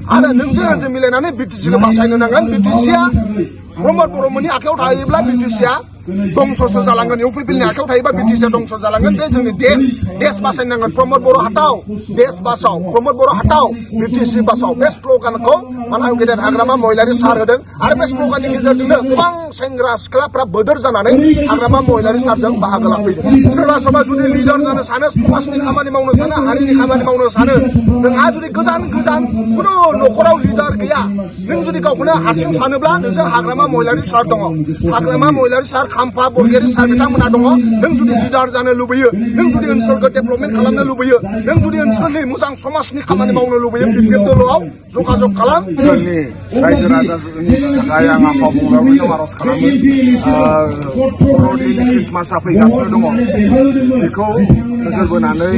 आरो नोंजों आंजों मिलायनानै बिटिसिखौ बासायनो नांगोन बिटिसिया प्रमद बर'मोननि आखायाव थायोब्ला बिटिसिया दंस'सो जालांगोन इउपिपिएलनि आखायाव थायोबा बिटिसिया दंस' जालांगोन बे जोंनि देश बासायनांगोन प्रमद बर' हाथाव देश बासाव प्रमद बर' हाथाव बिटिसि बासाव बे स्ल'गानखौ मानहाव गेदेर हाग्रामा महिलारि सार होदों आरो बे स्ल'गाननि गेजेरजोंनो गोबां सेंग्रा सिख्लाफ्रा बोदोर जानानै हाग्रामा महिलारि सारजों बाहागो लाफैदों सोरबा सोरबा जुदि लिडार जानो सानो समाजनि खामानि मावनो सानो हारिनि खामानि मावनो सानो नोंहा जुदि गोजान खुनु न'खराव लिडार गैया नों जुदि गावखौनो हारसिं सानोब्ला नोंजों हाग्रामा महिलारि सार दङ हाग्रामा महिलारि सार खाम्फा बरगयारि सार बिथांमोना दङ नों जुदि लिडार जानो लुबैयो नों जुदि ओनसोलखौ डेभेलपमेन्ट खालामनो लुबैयो नों जुदि ओनसोलनि मोजां समाजनि खामानि मावनो लुबैयो बिपिएफ दलआव जगाजग खालाम जोंनि रायजो राजानि थाखाय आं आफाबुंलायावनो आर'ज खालामो बर'दिन ख्रिस्टमासआ फैगासिनो दङ बेखौ नोजोर बोनानै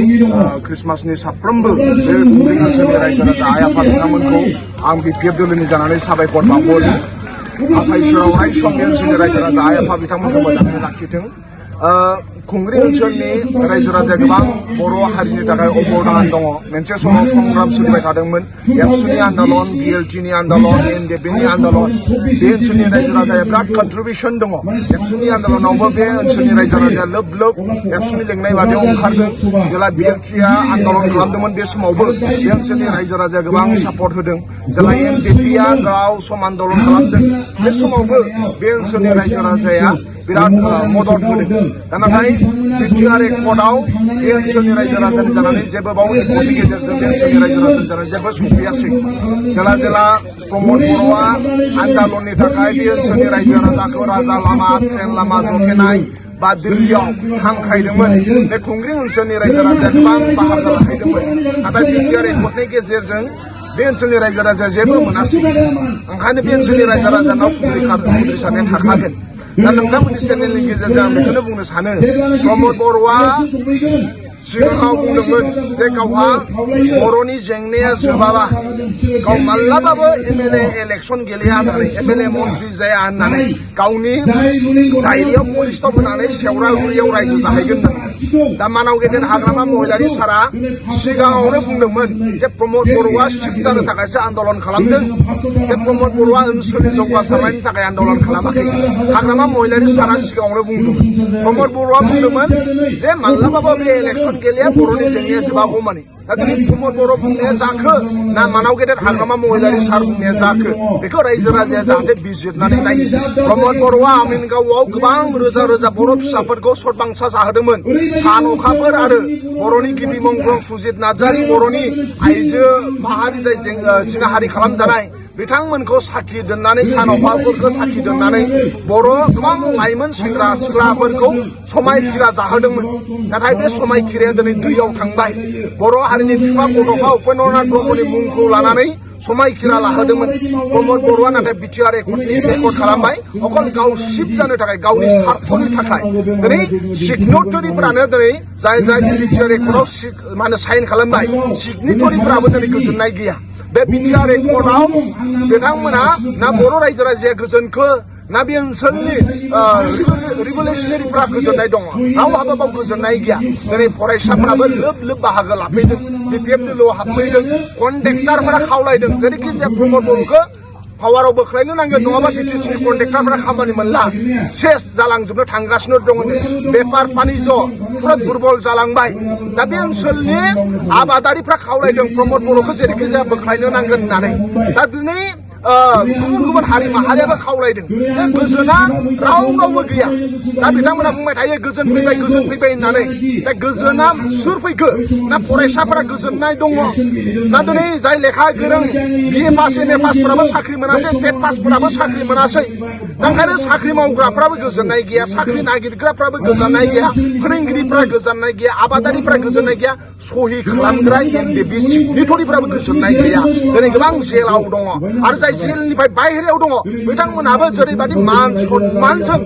ख्रिस्टमासनि साफ्रोमबो बे खुंग्रिं ओनसोलनि रायजो राजा आइ आफा बिथांमोनखौ आं बिपिएफ दलनि जानानै साबायखर बावहरो आफा इसोराव अराय सम बे ओनसोलनि रायजो राजा आइ आफा बिथांमोनखौ मोजाङै लाखिथों खुंग्रिं ओनसोलनि रायजो राजाया गोबां बर' हारिनि थाखाय अबदान दङ मोनसे समाव संग्राम सोलिबाय थादोंमोन एबसुनि आन्दलन बिएलटिनि आन्दलन एनडिएफबिनि आन्दलन बे ओनसोलनि रायजो राजाया बिराद कन्ट्रिबिउसन दङ एबसुनि आन्दलनावबो बे ओनसोलनि रायजो राजाया लोब एबसुनि लेंनाय बादियाव ओंखारदों जेब्ला बिएलटिआ आन्दलन खालामदोंमोन बे समावबो बे ओनसोलनि रायजो राजाया गोबां सापर्ट होदों जेब्ला एनडिएफबिआ गाव सम आन्दलन खालामदों बे समावबो बे ओनसोलनि रायजो राजाया बिराद मदद होदों दा नाथाय बिटिआर एकर्डआव बे ओनसोलनि रायजो राजानि जानानै जेबो बाव एकर्डनि गेजेरजों बे ओनसोलनि रायजो राजानि जानानै जेबो सफैयासै जेला प्रमद बर'आ आन्दलननि थाखाय बे ओनसोलनि रायजो राजाखौ राजा लामा ट्रेन लामा जथेनाय बा दिल्लीयाव हांख्रायदोंमोन बे खुंग्रिं ओनसोलनि रायजो राजाया गोबां बाहागो लाहैदोंमोन नाथाय बिटिआर एकर्डनि गेजेरजों बे ओनसोलनि रायजो राजाया जेबो मोनासै ओंखायनो बे ओनसोलनि रायजो राजानाव खुंग्रिसारनाया थाखागोन दा नोंथांमोननि चेनेलनि गेजेरजों आं बेखौनो बुंनो सानो प्रमद बर'आ सिगाङाव बुंदोंमोन जे गावहा बर'नि जेंनाया जोबाबा गाव माब्लाबाबो एमएलए इलेक्सन गेलेया होननानै एमएलए मन्त्रि जाया होननानै गावनि डायरियाव पुलिसआव होनानै सेवरागुरियाव रायजो जाहैगोन होननानै दा मानाव गेदेर हाग्रामा महिलारि सारा सिगाङावनो बुंदोंमोन जे प्रमद बर'आ सिफ जानो थाखायसो आन्दलन खालामदों जे प्रमद बर'आ ओनसोलनि जौगासारनायनि थाखाय आन्दलन खालामाखै हाग्रामा महिलारि सारा सिगाङावनो बुंदोंमोन प्रमद बर'आ बुंदोंमोन जे माब्लाबाबो बे इलेक्सन गेलेया बर'नि जेंनाया जोबागौ माने दा दिनै प्रमद बर' बुंनाया जाखो ना मानाव गेदेर हाग्रामा महिलारि सार बुंनाया जाखो बेखौ रायजो राजाया जाहाथे बिजिरनानै नायो प्रमद बर'आ आमिनगावआव गोबां रोजा बर' फिसाफोरखौ सतबांसा जाहोदोंमोन सान अखाफोर आरो बर'नि गिबि मंग्लं सुजित नार्जारि बर'नि आइजो माहारि जाय जिनाहारि खालामजानाय बिथांमोनखौ साखि दोननानै सान अखाफोरखौ साखि दोननानै बर' गोबां लाइमोन सेंग्रा सिख्लाफोरखौ समायखिरा जाहोदोंमन नाथाय बे समायखिराया दिनै दैयाव थांबाय बर' हारिनि बिफा बड'फा उपेन्द्रनाथ ब्रह्मनि मुंखौ लानानै समायखिरा लाहोदोंमोन प्रमद बर'आ नाथाय बिटिआर एकर्ड खालामबाय अकल गाव सिफ जानो थाखाय गावनि स्वार्थनि थाखाय दिनै सिगनेटरिफोरानो दिनै जाय बिटिआर एकर्डआव माने साइन खालामबाय सिगनेटरिफोराबो दिनै गोजोननाय गैया बे बिटिआर एकर्डआव बिथांमोना ना बर' रायजो राजाया गोजोनखो ना बे ओनसोलनि रिभलिउसनारिफोरा गोजोननाय दङ रावहाबो बाव गोजोननाय गैया दिनै फरायसाफोराबो लोब बाहागो लाफैदों बिपिएफ दलआव हाबफैदों कन्ट्रेक्टरफोरा खावलायदों जेरैखि जाया प्रमद बर'खौ पावाराव बोख्लायनो नांगोन नङाबा बिटिसिनि कन्ट्रेक्टरफोरा खामानि मोनला सेस जालांजोबनो थांगासिनो दङ बेपार बानिज्य फुरा दुरबल जालांबाय दा बे ओनसोलनि आबादारिफ्रा खावलायदों प्रमद बर'खौ जेरैखि जाया बोख्लायनो नांगोन होननानै दा दिनै गुबुन हारि माहारियाबो खावलायदों गोजोना रावनावबो गैया दा बिथांमोना बुंबाय थायो गोजोन फैबाय होननानै दा गोजोना सोर फैखो ना फरायसाफोरा गोजोननाय दङ ना दिनै जाय लेखा गोरों बिए पास एमए पासफोराबो साख्रि मोनासै टेट पासफोराबो साख्रि मोनासै दा ओंखायनो साख्रि मावग्राफ्राबो गोजोननाय गैया साख्रि नागिरग्राफ्राबो गोजोननाय गैया फोरोंगिरिफ्रा गोजोननाय गैया आबादारिफ्रा गोजोननाय गैया सहि खालामग्रा एनडिएफबि सिगनेटरिफ्राबो गोजोननाय गैया दिनै गोबां जेलाव दङ आरो जाय जेलनिफ्राय बाहेरायाव दङ बिथांमोनहाबो जेरैबायदि मान सन्मानजों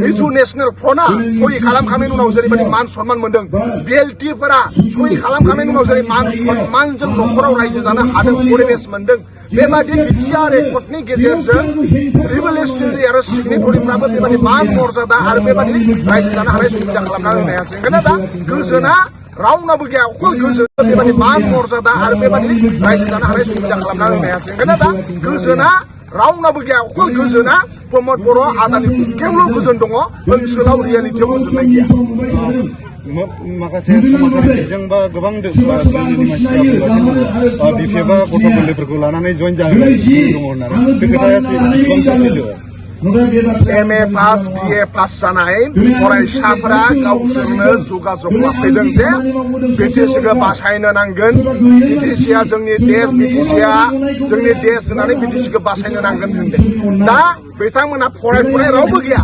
मिजु नेशनेल फ्रन्टआ सहि खालामखांनायनि उनाव जेरैबायदि मान सन्मान मोनदों बिएलटिफोरा सहि खालामखांनायनि उनाव जेरै मान सन्मानजों न'खराव रायजो जानो हादों परिबेस मोनदों बेबादि बिटिआर एकर्डनि गेजेरजों रिभलिउसनारि आरो सिगनेटरिफ्राबो बेबादि मान मर्यादा आरो बेबादि रायजो जानो हानाय सुबिदा खालामना होनो हायासै ओंखायनो दा गोजोना रावनाबो गैया अखल गोजोन बेबादि मान मर्यादा आरो बेबादि रायजो जानो हानाय सुबिदा खालामना होनो हायासै ओंखायनो दा गोजोना रावनाबो गैया अखल गोजोना प्रमद बर' आदानि खुगायावल' गोजोन दङ ओनसोलाव रियेलिटियाव गोजोननाय गैया माखासे समाजारि बिजों बा गोबां धोरोमनि मानसिफोरा बुंगासिनो दङ बिपिएफआ गथ' गोरलैफोरखौ लानानै जइन जाहोगासिनो दङ होननानै बे खोथाया बेसेबां सैथो M A pass BA pass जानाय फरायसाफोरा गावसोरनो जगाजग लाफैदों जे बिटिसिखौ बासायनो नांगोन बिटिसिआ जोंनि देश बिटिसिआ जोंनि देश होननानै बिटिसिखौ बासायनो नांगोन होनदों दा बिथांमोना फरायफुनाय रावबो गैया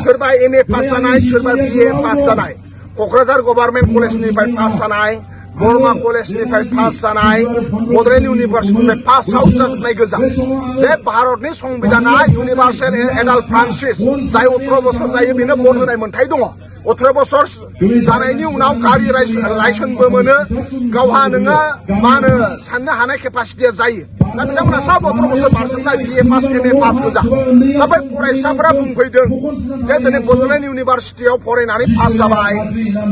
सोरबा एम ए पास जानाय सोरबा बिए पास जानाय क'क्राझार गभार्नमेन्ट कलेजनिफ्राय पास जानाय बरमा कलेजनिफ्राय पास जानाय बड'लेण्ड इउनिभार्सिटिनिफ्राय पास आउट जाजोबनाय गोजा जे भारतनि संबिधाना इउनिभार्सेल एडाल्ट फ्रान्सिस जाय 18 बोसोर जायो बेनो भट होनाय मोन्थाय दङ 18 बोसोर जानायनि उनाव गारि लाइसेन्सबो मोनो गावहा नोङो मा होनो साननो हानाय केपासिटिया जायो दा बिथांमोना सा 18 बोसोर बारसोमनाय बिए पास एम ए पास गोजा नाथाय फरायसाफोरा बुंफैदों जे दिनै बड'लेण्ड इउनिभार्सिटियाव फरायनानै पास जाबाय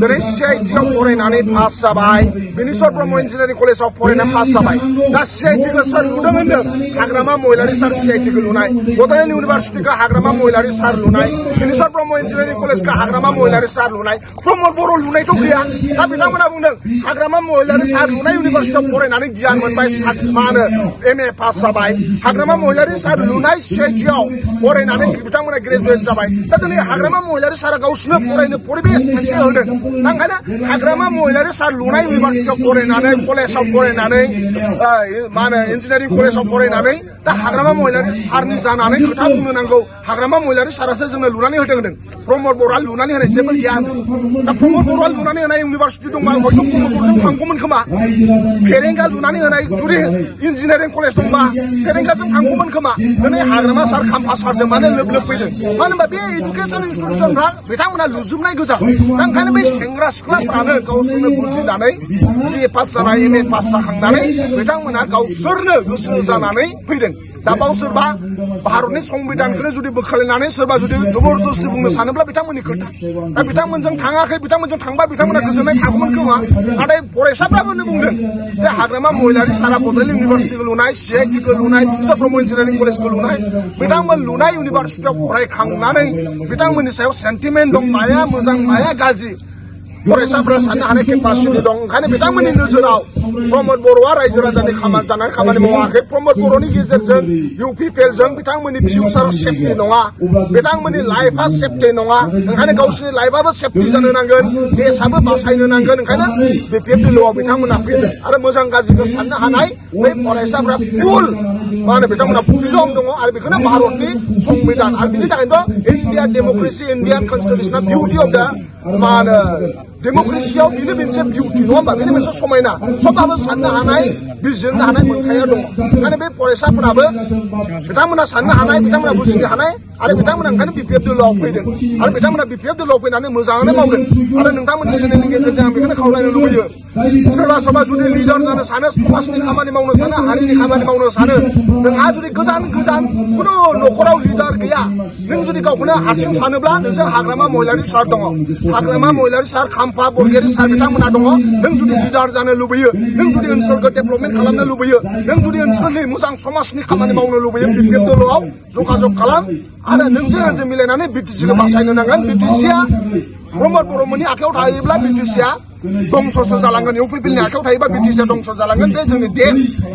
दिनै सिआइटिआव फरायनानै पास जाबाय बिनेश्वर ब्रह्म इन्जिनियारिं कलेजाव फरायनानै पास जाबाय दा सिआइटिखौ सोर लुदों होनदों हाग्रामा महिलारि सार सिआइटिखौ लुनाय बड'लेण्ड इउनिभार्सिटिखौ हाग्रामा महिलारि सार लुनाय बिनेश्वर ब्रह्म इन्जिनियारिं कलेजखौ हाग्रामा महिलारि सार लुनाय प्रमद बर' लुनायथ' गैया दा बिथांमोना बुंदों हाग्रामा महिलारि सार लुनाय इउनिभार्सिटियाव फरायनानै गियान मोनबाय मा होनो एम ए पास जाबाय हाग्रामा महिलारि सार लुनाय सिआइटिआव फरायनानै बिथांमोना ग्रेजुवेट जाबाय दा दिनै हाग्रामा महिलारि सारा गावसोरनो फरायनो परिबेस मोनसे होदों दा ओंखायनो हाग्रामा महिलारि सार लुनाय इउनिभार्सिटियाव फरायनानै कलेजाव फरायनानै मा होनो इन्जिनियारिं कलेजाव फरायनानै दा हाग्रामा महिलारि सारनि जानानै खोथा बुंनो नांगौ हाग्रामा महिलारि सारासो जोंनो लुनानै होदों होनदों प्रमद बर'आ लुनानै होनाय जेबो गैया दा प्रमद बर'आ लुनानै होनाय इउनिभार्सिटि दंबा हयथ' प्रमद बर'जों थांगौमोन खोमा फेरेंगा लुनानै होनाय जुदि इन्जिनियारिं कलेज दंबा फेरेंगाजों थांगौमोन खोमा दिनै हाग्रामा सार खाम्फा सारजों मानो लोब लोब फैदों मानो होनबा बे इडुकेसन इन्स्टिटिउसनफ्रा बिथांमोना लुजोबनाय गोजा दा ओंखायनो बे सेंग्रा सिख्लाफ्रानो गावसोरनो बुजिनानै बिए पास जानाय एम ए पास जाखांनानै बिथांमोना गावसोरनो गोसो जानानै फैदों दा बावसोरबा भारतनि संबिधानखौनो जुदि बोखारलायनानै सोरबा जुदि जबरदस्ति बुंनो सानोब्ला बिथांमोननि खोथा दा बिथांमोनजों थाङाखै बिथांमोनजों थांबा बिथांमोना गोजोननाय थागौमोन खोमा नाथाय फरायसाफ्राबो बुंदों जे हाग्रामा महिलारि सारा बड'लेण्ड इउनिभार्सिटिखौ लुनाय सिआइटिखौ लुनाय बिनेश्वर ब्रह्म इन्जिनियारिं कलेजखौ लुनाय बिथांमोन लुनाय इउनिभार्सिटियाव फरायखांनानै बिथांमोननि सायाव सेन्टिमेन्ट दं माया मोजां माया गाज्रि फरायसाफ्रा साननो हानाय केपासिटि दं ओंखायनो बिथांमोननि नोजोराव प्रमद बर'आ रायजो राजानि खामानि मावाखै प्रमद बर'नि गेजेरजों इउपिपिएलजों बिथांमोननि फिउचार सेफटि नङा बिथांमोननि लाइफआ सेफटि नङा ओंखायनो गावसोरनि लाइफआबो सेफटि जानो नांगोन देशआबो बासायनो नांगोन ओंखायनो बिपिएफ दिल्लीआव बिथांमोना फैदों आरो मोजां गाज्रिखौ साननो हानाय बै फरायसाफ्रा फुल मा होनो बिथांमोना फ्रिदम दङ आरो बेखौनो भारतनि संबिधान आरो बिनि थाखायनोथ' इन्डिया डेम'क्रेसि इन्डियान कनस्टिटिउसना बिउटि अफ दा मा होनो डेम'क्रेसियाव बेनो मोनसे बिउटि नङा होमबा बेनो मोनसे समायना सबहाबो साननो हानाय बिजिरनो हानाय मोनथाया दङ ओंखायनो बे फरायसाफोराबो बिथांमोना साननो हानाय बिथांमोना बुजिनो हानाय आरो बिथांमोना ओंखायनो बिपिएफ दिल्लीआव फैदों आरो बिथांमोना बिपिएफ दिल्लीआव फैनानै मोजाङानो मावदों आरो नोंथांमोननि चेनेलनि गेजेरजों आं बेखौनो खावलायनो लुबैयो सोरबा सोरबा जुदि लिडार जानो सानो समाजनि खामानि मावनो सानो हारिनि खामानि मावनो सानो नोंहा जुदि गोजान गोजान खुनु न'खराव लिडार गैया नों जुदि गावखौनो हारसिं सानोब्ला नोंजों हाग्रामा महिलारि सार दङ हाग्रामा महिलारि सार खाम्फा बरगयारि सार बिथांमोना दङ नों जुदि लिडार जानो लुबैयो नों जुदि ओनसोलखौ डेभेलपमेन्ट खालामनो लुबैयो नों जुदि ओनसोलनि मोजां समाजनि खामानि मावनो लुबैयो बिपिएफ दिल्लीआव जगाजग खालाम आरो नोंजों आंजों मिलायनानै बिटिसिखौ बासायनो नांगोन बिटिसिआ प्रमद बर'मोननि आखायाव थायोब्ला बिटिसिआ दंस'सो जालांगोन इउपिपिएलनि आखायाव थायोबा बिटिसिआ दंस' जालांगोन बे जोंनि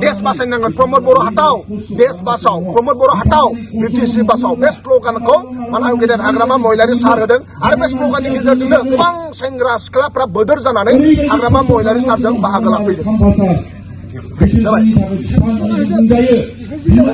देश बासायनांगोन प्रमद बर' हाथाव देश बासाव प्रमद बर' हाथाव बिटिसि बासाव बे स्ल'गानखौ मानव गेदेर हाग्रामा महिलारि सार होदों आरो बे स्ल'गाननि गेजेरजोंनो गोबां सेंग्रा सिख्लाफ्रा बोदोर जानानै हाग्रामा महिलारि सारजों बाहागो लाफैदों जाबाय